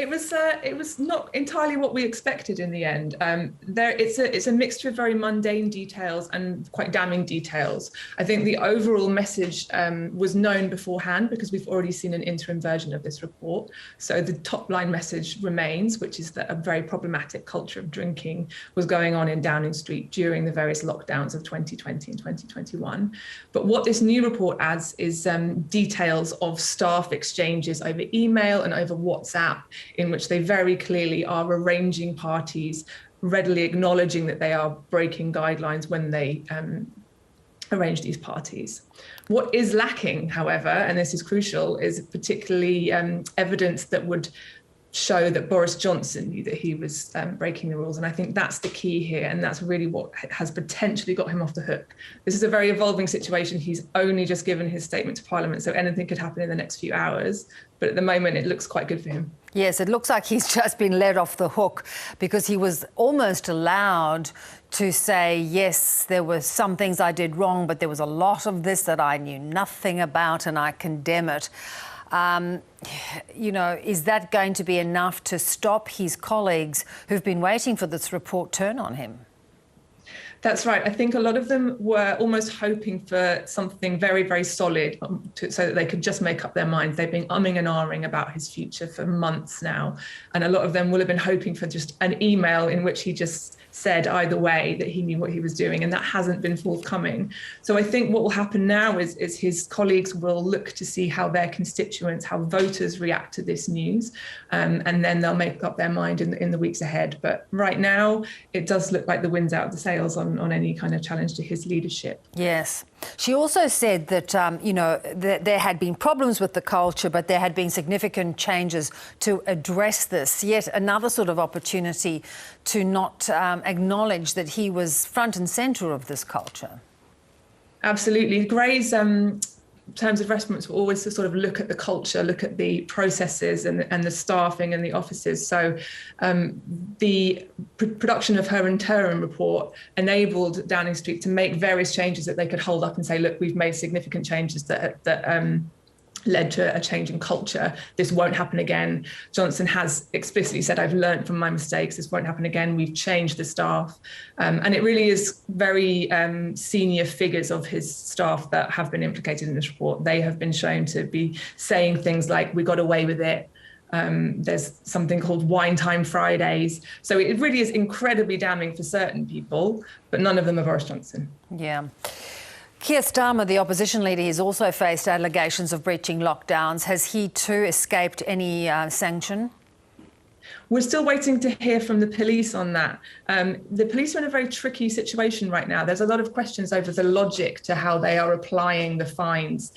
It was not entirely what we expected in the end. It's a mixture of very mundane details and quite damning details. I think the overall message was known beforehand because we've already seen an interim version of this report. So the top line message remains, which is that a very problematic culture of drinking was going on in Downing Street during the various lockdowns of 2020 and 2021. But what this new report adds is details of staff exchanges over email and over WhatsApp, in which they very clearly are arranging parties, readily acknowledging that they are breaking guidelines when they arrange these parties. What is lacking, however, and this is crucial, is particularly evidence that would show that Boris Johnson knew that he was breaking the rules. And I think that's the key here. And that's really what has potentially got him off the hook. This is a very evolving situation. He's only just given his statement to Parliament, so anything could happen in the next few hours. But at the moment, it looks quite good for him. Yes, it looks like he's just been let off the hook because he was almost allowed to say, yes, there were some things I did wrong, but there was a lot of this that I knew nothing about and I condemn it. You know, is that going to be enough to stop his colleagues who've been waiting for this report turn on him? That's right. I think a lot of them were almost hoping for something very, very solid so that they could just make up their minds. They've been umming and ahhing about his future for months now. And a lot of them will have been hoping for just an email in which he just said either way that he knew what he was doing, and that hasn't been forthcoming. So I think what will happen now is his colleagues will look to see how their constituents, how voters react to this news, and then they'll make up their mind in the weeks ahead. But right now, it does look like the wind's out of the sails on any kind of challenge to his leadership. Yes. She also said that, you know, that there had been problems with the culture, but there had been significant changes to address this. Yet another sort of opportunity to not acknowledge that he was front and centre of this culture. Absolutely. Gray's terms of reference were always to sort of look at the culture, look at the processes and the staffing and the offices. So the production of her interim report enabled Downing Street to make various changes that they could hold up and say, look, we've made significant changes that led to a change in culture. This won't happen again. Johnson has explicitly said, I've learned from my mistakes. This won't happen again. We've changed the staff. And it really is very senior figures of his staff that have been implicated in this report. They have been shown to be saying things like, we got away with it. There's something called Wine Time Fridays. So it really is incredibly damning for certain people, but none of them are Boris Johnson. Yeah. Keir Starmer, the opposition leader, has also faced allegations of breaching lockdowns. Has he too escaped any sanction? We're still waiting to hear from the police on that. The police are in a very tricky situation right now. There's a lot of questions over the logic to how they are applying the fines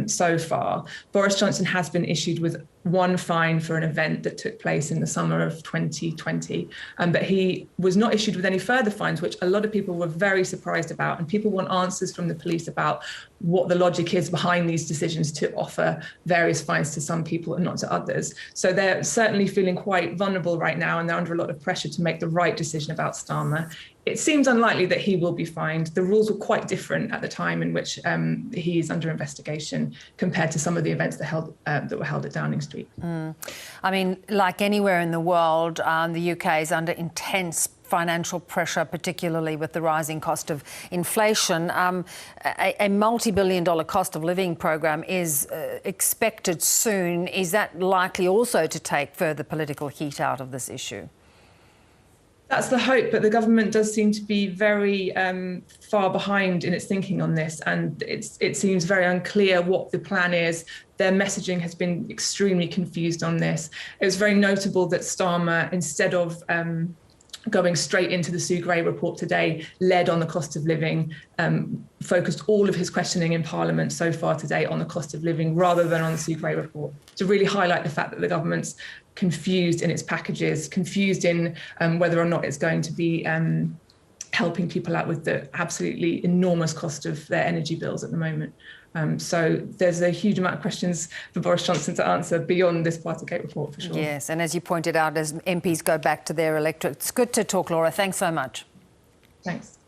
so far. Boris Johnson has been issued with one fine for an event that took place in the summer of 2020, but he was not issued with any further fines, which a lot of people were very surprised about. And people want answers from the police about what the logic is behind these decisions to offer various fines to some people and not to others. So they're certainly feeling quite vulnerable right now, and they're under a lot of pressure to make the right decision about Starmer. It seems unlikely that he will be fined. The rules were quite different at the time in which he is under investigation compared to some of the events that were held at Downing Street. I mean, like anywhere in the world, the UK is under intense financial pressure, particularly with the rising cost of inflation. A multi-billion-dollar cost of living program is expected soon. Is that likely also to take further political heat out of this issue? That's the hope, but the government does seem to be very far behind in its thinking on this, and it seems very unclear what the plan is. Their messaging has been extremely confused on this. It was very notable that Starmer, instead of going straight into the Sue Gray report today, led on the cost of living, focused all of his questioning in Parliament so far today on the cost of living rather than on the Sue Gray report, to really highlight the fact that the government's confused in its packages, confused in whether or not it's going to be helping people out with the absolutely enormous cost of their energy bills at the moment. So there's a huge amount of questions for Boris Johnson to answer beyond this Partygate report, for sure. Yes, and as you pointed out, as MPs go back to their electorate. It's good to talk, Laura. Thanks so much. Thanks.